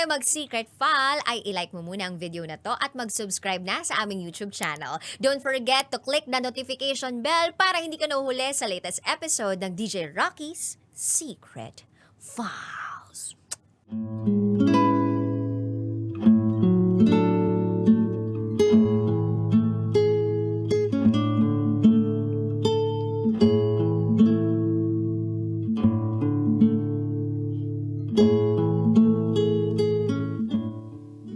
mag-secret file ay ilike mo muna ang video na to at mag-subscribe na sa aming YouTube channel. Don't forget to click the notification bell para hindi ka nahuhuli sa latest episode ng DJ Rocky's Secret Files.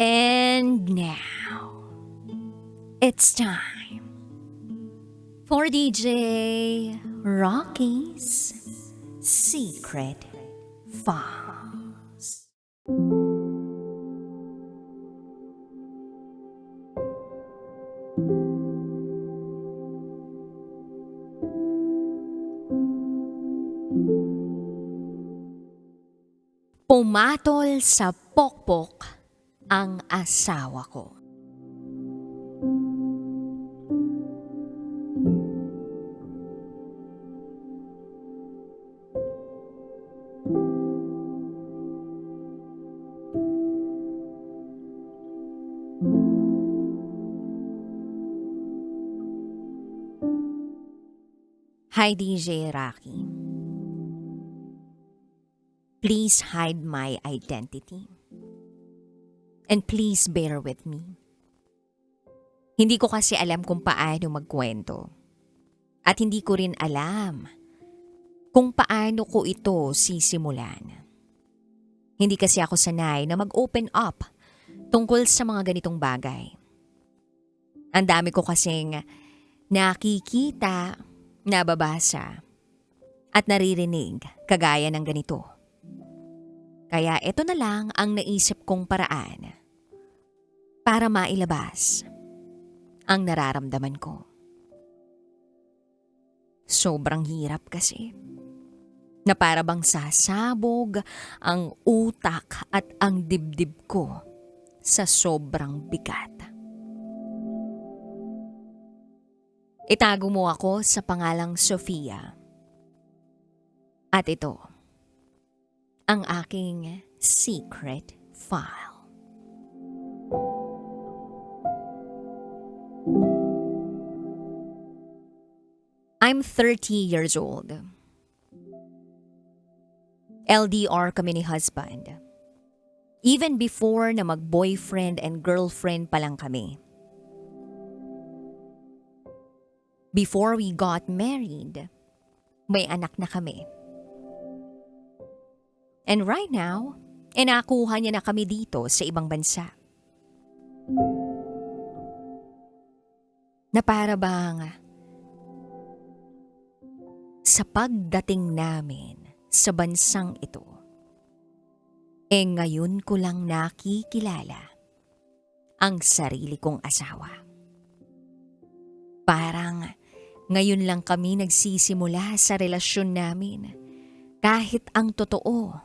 And now, it's time for DJ Rocky's Secret Files. Pumatol sa pokpok ang asawa ko. Hi DJ Rocky. Please hide my identity. And please bear with me. Hindi ko kasi alam kung paano magkwento. At hindi ko rin alam kung paano ko ito sisimulan. Hindi kasi ako sanay na mag-open up tungkol sa mga ganitong bagay. Ang dami ko kasing nakikita, nababasa, at naririnig kagaya ng ganito. Kaya ito na lang ang naisip kong paraan para mailabas ang nararamdaman ko. Sobrang hirap kasi na para bang sasabog ang utak at ang dibdib ko sa sobrang bigat. Itago mo ako sa pangalang Sofia. At ito ang aking secret file. I'm 30 years old. LDR kami ni husband. Even before na mag-boyfriend and girlfriend pa lang kami. Before we got married, may anak na kami. And right now, inakuha niya na kami dito sa ibang bansa. Na para bang sa pagdating namin sa bansang ito, ngayon ko lang nakikilala ang sarili kong asawa. Parang ngayon lang kami nagsisimula sa relasyon namin kahit ang totoo,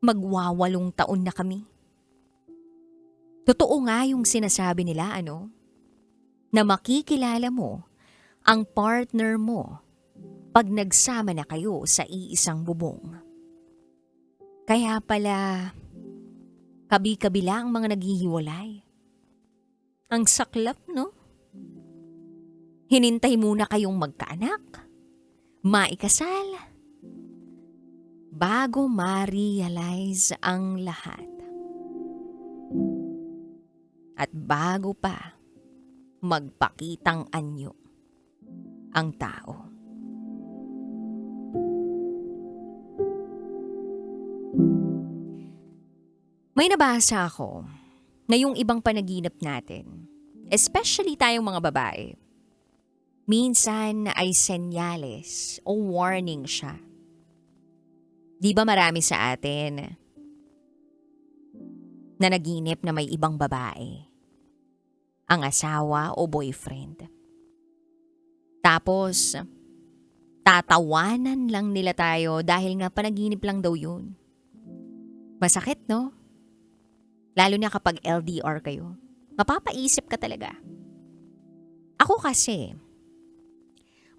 magwawalong taon na kami. Totoo nga yung sinasabi nila, na makikilala mo ang partner mo pag nagsama na kayo sa iisang bubong. Kaya pala, kabi-kabila ang mga naghihiwalay. Ang saklap, no? Hinintay muna kayong magkaanak, maikasal, bago ma-realize ang lahat. At bago pa magpakitang anyo ang tao. May nabasa ako na yung ibang panaginip natin, especially tayong mga babae, minsan ay senyales o warning siya. Di ba marami sa atin na naginip na may ibang babae, ang asawa o boyfriend. Tapos, tatawanan lang nila tayo dahil nga panaginip lang daw yun. Masakit, no? Lalo na kapag LDR kayo. Mapapaisip ka talaga. Ako kasi,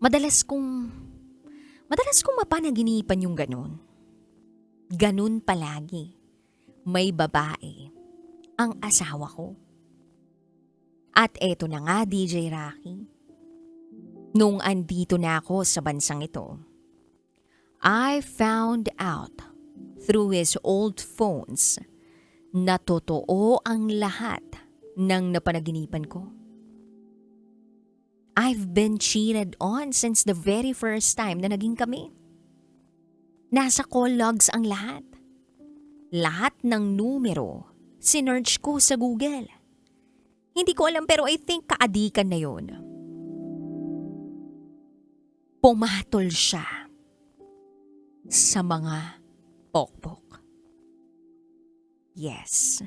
madalas kong mapanaginipan yung ganun. Ganun palagi. may babae ang asawa ko. At eto na nga, DJ Rocky. Nung andito na ako sa bansang ito, I found out through his old phones na totoo ang lahat ng napanaginipan ko. I've been cheated on since the very first time na naging kami. Nasa call logs ang lahat. Lahat ng numero, sinearch ko sa Google. Hindi ko alam pero I think kaadikan na yun. Pumatol siya sa mga pokpok. Yes,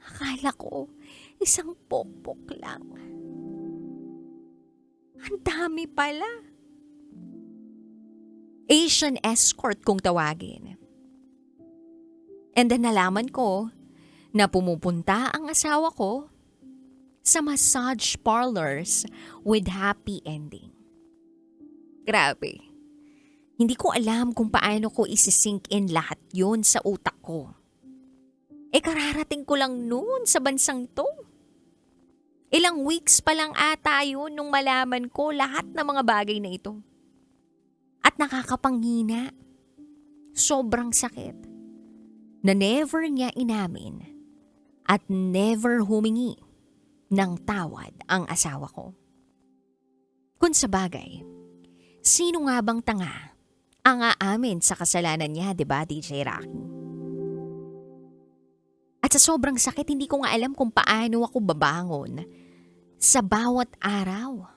akala ko isang pokpok lang. Ang dami pala. Asian escort kung tawagin. And then nalaman ko na pumupunta ang asawa ko sa massage parlors with happy ending. Grabe. Hindi ko alam kung paano ko isisink in lahat yun sa utak ko. Kararating ko lang noon sa bansang to. Ilang weeks pa lang ata yun nung malaman ko lahat ng mga bagay na ito. At nakakapanghina. Sobrang sakit. Na never niya inamin at never humingi ng tawad ang asawa ko. Kung sa bagay, sino nga bang tanga ang aamin sa kasalanan niya, diba, DJ Rocky? At sa sobrang sakit, hindi ko nga alam kung paano ako babangon sa bawat araw.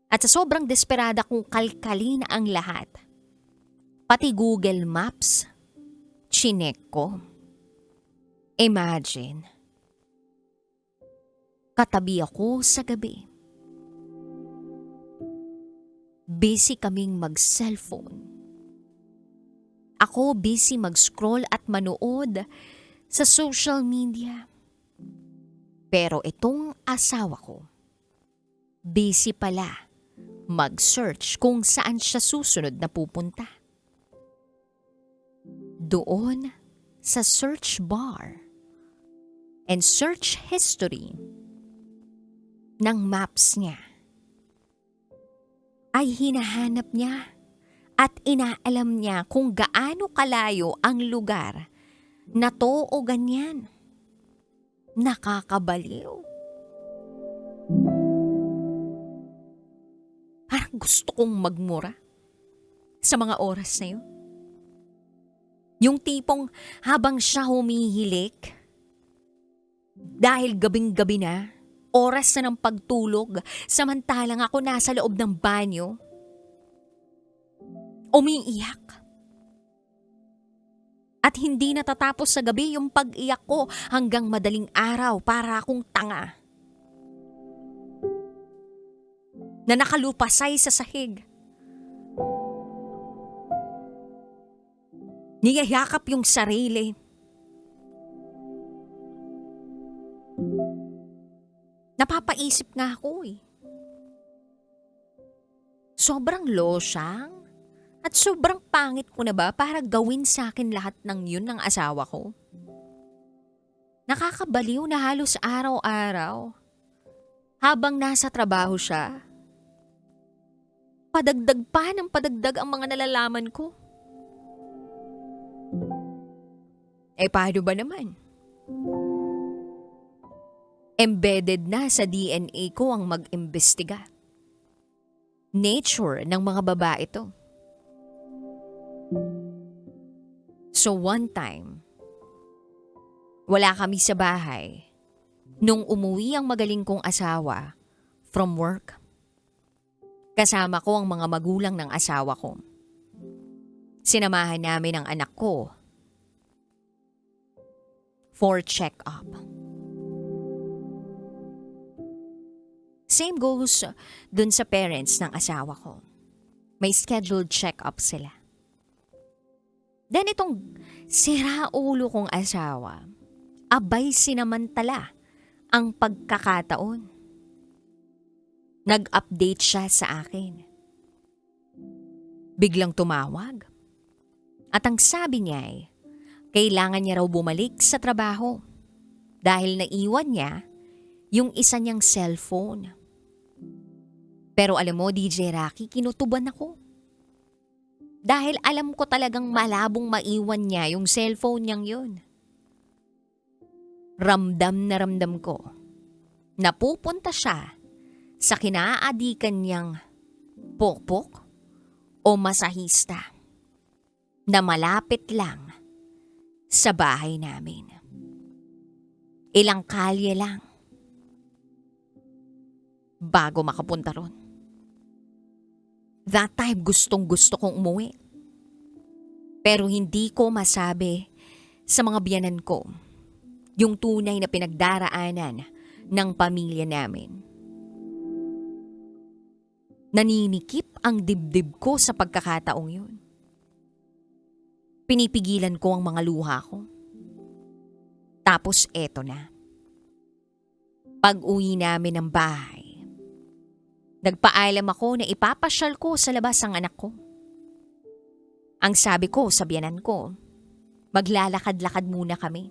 At sa sobrang desperada kong kalkalin ang lahat, pati Google Maps, chinek ko. Imagine, katabi ako sa gabi. Busy kaming mag-cellphone. Ako busy mag-scroll at manood sa social media. Pero itong asawa ko, busy pala mag-search kung saan siya susunod na pupunta. Doon sa search bar and search history ng maps niya ay hinahanap niya at inaalam niya kung gaano kalayo ang lugar na to o ganyan. Nakakabaliw. Parang gusto kong magmura sa mga oras na yun. Yung tipong habang siya humihilik, dahil gabing-gabi na, oras na ng pagtulog, samantalang ako nasa loob ng banyo, umiiyak. At hindi natatapos sa gabi yung pag-iyak ko hanggang madaling araw para akong tanga. Na nakalupasay sa sahig. Niyayakap yung sarili. Napapaisip nga ako eh. Sobrang losyang at sobrang pangit ko na ba para gawin sa akin lahat ng yun ng asawa ko? Nakakabaliw na halos araw-araw. Habang nasa trabaho siya, padagdag pa ng padagdag ang mga nalalaman ko. Paano ba naman? Embedded na sa DNA ko ang mag-imbestiga. Nature ng mga babae to. So one time, wala kami sa bahay nung umuwi ang magaling kong asawa from work. Kasama ko ang mga magulang ng asawa ko. Sinamahan namin ang anak ko for check-up. Same goes dun sa parents ng asawa ko. May scheduled check-up sila. Then itong sira-ulo kong asawa, abay sinamantala ang pagkakataon. Nag-update siya sa akin. Biglang tumawag. At ang sabi niya ay, Kailangan niya raw bumalik sa trabaho dahil naiwan niya yung isa niyang cellphone. Pero alam mo, DJ Rocky, kinutuban ako. Dahil alam ko talagang malabong maiwan niya yung cellphone niyang yun. Ramdam na ramdam ko na pupunta siya sa kinaadikan niyang pokpok o masahista na malapit lang sa bahay namin. Ilang kalye lang bago makapunta ron. That time gustong gusto kong umuwi. Pero hindi ko masabi sa mga biyanan ko yung tunay na pinagdaraanan ng pamilya namin. Naninikip ang dibdib ko sa pagkakataong yun. Pinipigilan ko ang mga luha ko. Tapos eto na. Pag-uwi namin ng bahay, nagpaalam ako na ipapasyal ko sa labas ang anak ko. Ang sabi ko sa biyanan ko, maglalakad-lakad muna kami.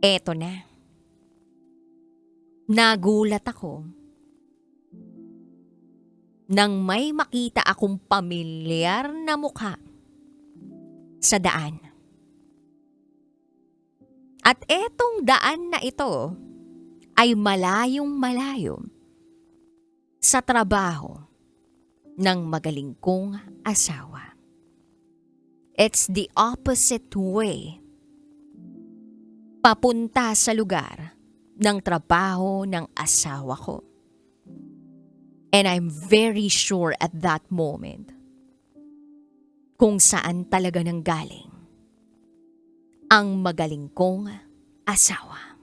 Eto na. Nagulat ako nang may makita akong pamilyar na mukha sa daan. At etong daan na ito ay malayong malayo sa trabaho ng magaling kong asawa. It's the opposite way. Papunta sa lugar ng trabaho ng asawa ko. And I'm very sure at that moment kung saan talaga nanggaling ang magaling kong asawa.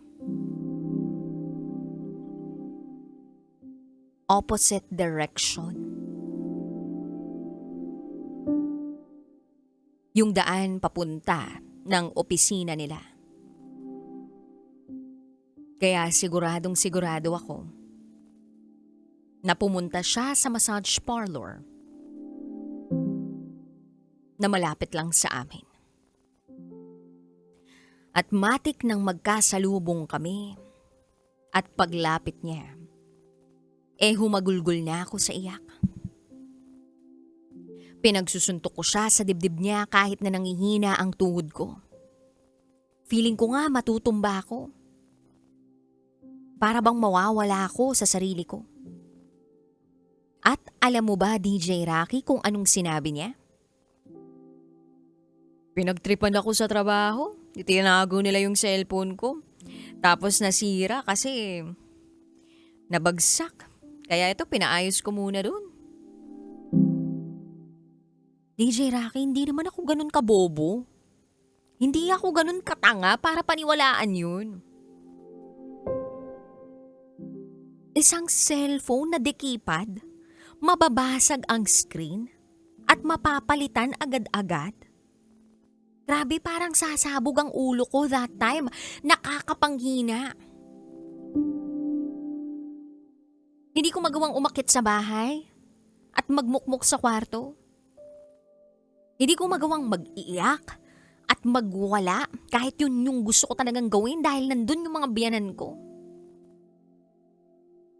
Opposite direction. Yung daan papunta ng opisina nila. Kaya siguradong sigurado ako na pumunta siya sa massage parlor na malapit lang sa amin. At matik nang magkasalubong kami at paglapit niya, humagulgol na ako sa iyak. Pinagsusuntok ko siya sa dibdib niya kahit na nangihina ang tuhod ko. Feeling ko nga matutumba ako. Para bang mawawala ako sa sarili ko. At alam mo ba, DJ Rocky, kung anong sinabi niya? Pinagtripan ako sa trabaho. Itinago nila yung cellphone ko. Tapos nasira kasi nabagsak. Kaya ito, pinaayos ko muna dun. DJ Rocky, hindi naman ako ganun kabobo. Hindi ako ganun katanga para paniwalaan yun. Isang cellphone na dekipad, mababasag ang screen at mapapalitan agad-agad. Grabe, parang sasabog ang ulo ko that time. Nakakapanghina. Hindi ko magawang umakyat sa bahay at magmukmok sa kwarto. Hindi ko magawang mag-iyak at magwala kahit yun yung gusto ko talagang gawin dahil nandun yung mga biyanan ko.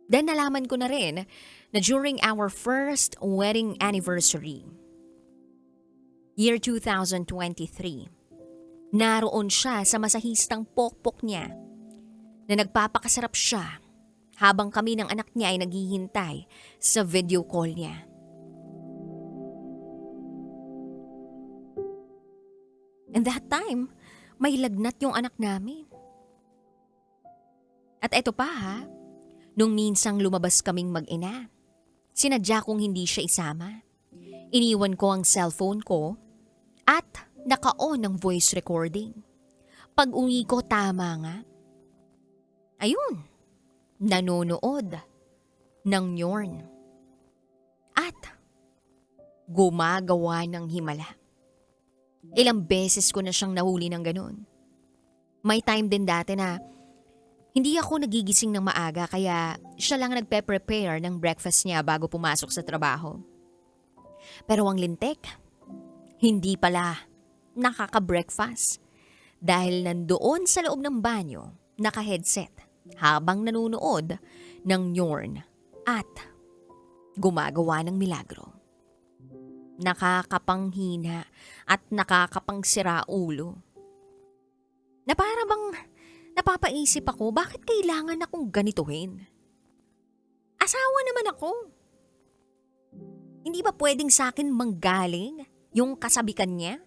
Then nalaman ko na rin na during our first wedding anniversary, year 2023, naroon siya sa masahistang pokpok niya na nagpapakasarap siya habang kami ng anak niya ay naghihintay sa video call niya. And that time, may lagnat yung anak namin. At eto pa ha, nung minsang lumabas kaming mag-ina, sinadya kong hindi siya isama. Iniwan ko ang cellphone ko at naka-on ang voice recording. Pag-uwi ko, tama nga. Ayun, nanonood ng Yorn. At gumagawa ng himala. Ilang beses ko na siyang nahuli ng ganun. May time din dati na hindi ako nagigising ng maaga kaya siya lang nagpe-prepare ng breakfast niya bago pumasok sa trabaho. Pero ang lintik, hindi pala nakaka-breakfast. Dahil nandoon sa loob ng banyo, naka-headset, habang nanunood ng Yorn at gumagawa ng milagro. Nakakapanghina at nakakapangsira ulo. Na para bang napapaisip ako, bakit kailangan akong ganituhin? Asawa naman ako. Hindi ba pwedeng sa akin manggaling yung kasabikan niya?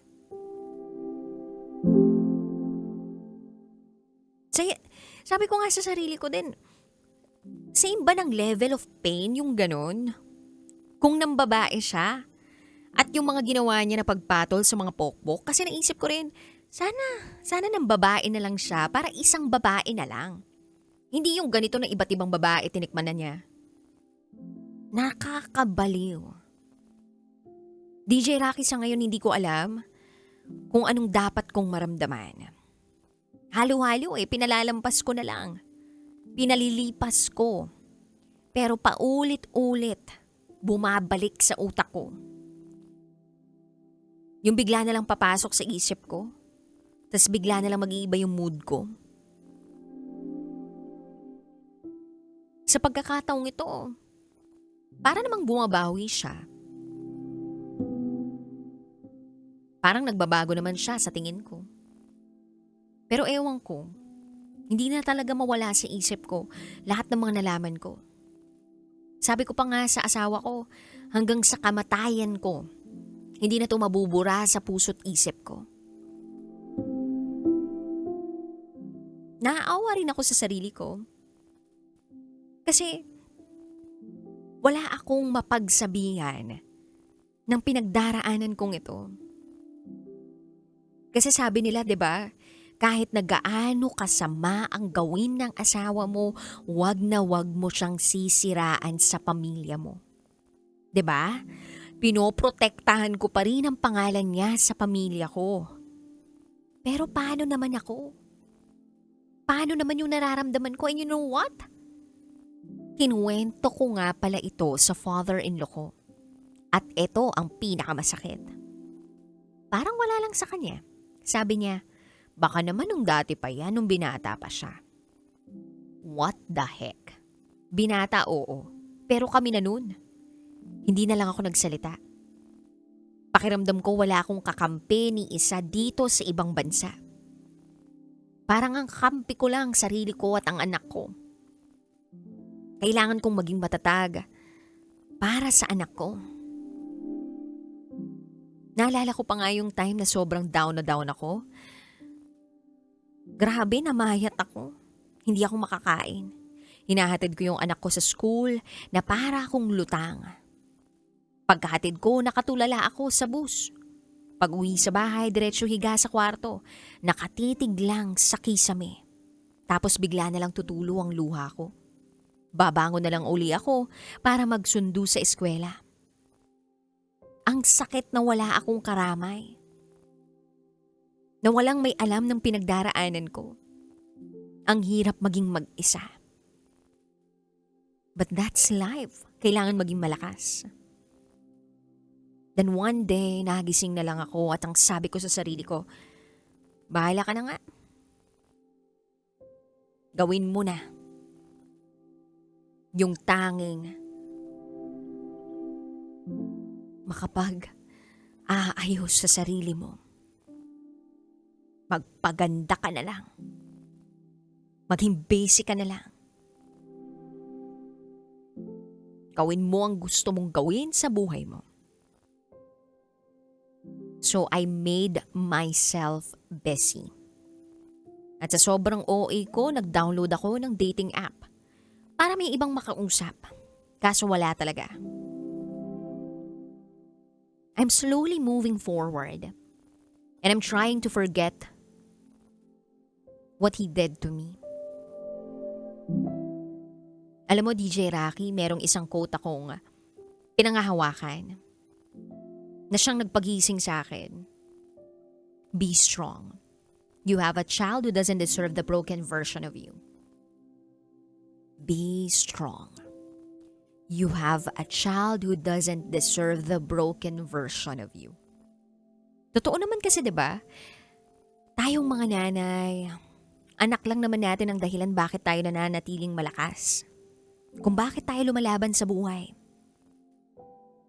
Sabi ko nga sa sarili ko din, same ba ng level of pain yung ganun? Kung nang babae siya at yung mga ginawa niya na pagpatol sa mga pokpok, kasi naisip ko rin, sana nang babae na lang siya para isang babae na lang. Hindi yung ganito na iba't ibang babae tinikman na niya. Nakakabaliw. DJ Rocky, sa ngayon hindi ko alam kung anong dapat kong maramdaman. Halo-halo pinalalampas ko na lang. Pinalilipas ko. Pero paulit-ulit, bumabalik sa utak ko. Yung bigla na lang papasok sa isip ko, tas bigla na lang mag-iiba yung mood ko. Sa pagkakataong ito, para namang bumabawi siya. Parang nagbabago naman siya sa tingin ko. Pero ewan ko, hindi na talaga mawala sa isip ko lahat ng mga nalaman ko. Sabi ko pa nga sa asawa ko, hanggang sa kamatayan ko, hindi na ito mabubura sa puso't isip ko. Naaawa rin ako sa sarili ko. Kasi wala akong mapagsabihan ng pinagdaraanan kong ito. Kasi sabi nila, 'di ba? Kahit na gaano kasama ang gawin ng asawa mo, wag na wag mo siyang sisiraan sa pamilya mo. 'Di ba? Pinoprotektahan ko pa rin ang pangalan niya sa pamilya ko. Pero paano naman ako? Paano naman yung nararamdaman ko? And you know what? Kinuwento ko nga pala ito sa father-in-law ko. At ito ang pinakamasakit. Parang wala lang sa kanya. Sabi niya, baka naman nung dati pa yan, nung binata pa siya. What the heck? Binata, oo. Pero kami na nun. Hindi na lang ako nagsalita. Pakiramdam ko wala akong kakampi ni isa dito sa ibang bansa. Parang ang kakampi ko lang sarili ko at ang anak ko. Kailangan kong maging matatag para sa anak ko. Naalala ko pa nga yung time na sobrang down na down ako. Grabe, namayat ako. Hindi ako makakain. Hinahatid ko yung anak ko sa school na para akong lutang. Pagkahatid ko, nakatulala ako sa bus. Pag-uwi sa bahay, diretso higa sa kwarto. Nakatitig lang sa kisame. Tapos bigla na lang tutulo ang luha ko. Babangon na lang uli ako para magsundo sa eskwela. Ang sakit na wala akong karamay. Na walang may alam ng pinagdaraanan ko. Ang hirap maging mag-isa. But that's life. Kailangan maging malakas. Then one day, nagising na lang ako at ang sabi ko sa sarili ko, bahala ka na nga. Gawin mo na. Yung tanging makapag-aayos sa sarili mo. Magpaganda ka na lang. Maging basic ka na lang. Gawin mo ang gusto mong gawin sa buhay mo. So I made myself busy. At sa sobrang OA ko, nag-download ako ng dating app para may ibang makausap. Kaso wala talaga. I'm slowly moving forward and I'm trying to forget what he did to me. Alam mo, DJ Rocky, merong isang quote akong pinangahawakan na siyang nagpagising sa akin. Be strong. You have a child who doesn't deserve the broken version of you. Be strong. You have a child who doesn't deserve the broken version of you. Totoo naman kasi 'di ba? Tayong mga nanay, anak lang naman natin ang dahilan bakit tayo nananatiling malakas. Kung bakit tayo lumalaban sa buhay.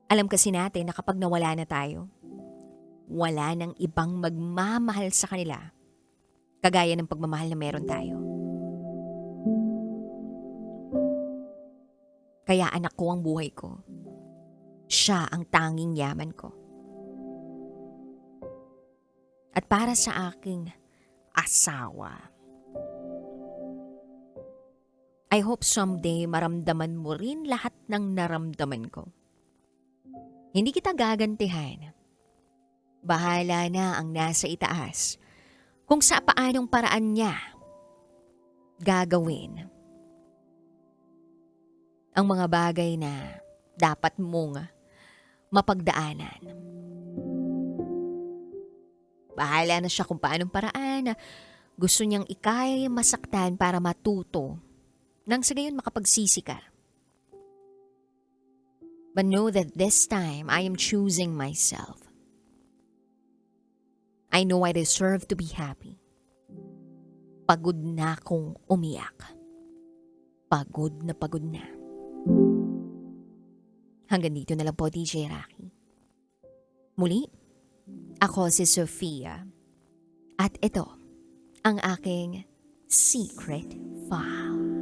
Alam kasi natin na kapag nawala na tayo, wala nang ibang magmamahal sa kanila kagaya ng pagmamahal na meron tayo. Kaya anak ko ang buhay ko. Siya ang tanging yaman ko. At para sa aking asawa, I hope someday maramdaman mo rin lahat ng naramdaman ko. Hindi kita gagantihan. Bahala na ang nasa itaas kung sa paanong paraan niya gagawin ang mga bagay na dapat mong mapagdaanan. Bahala na siya kung paanong paraan na gusto niyang ikay masaktan para matuto nang sa gayon makapagsisi ka. But know that this time I am choosing myself. I know I deserve to be happy. Pagod na akong umiyak. Pagod na. Hanggang dito na lang po, DJ Rocky. Muli, ako si Sofia. At ito ang aking secret file.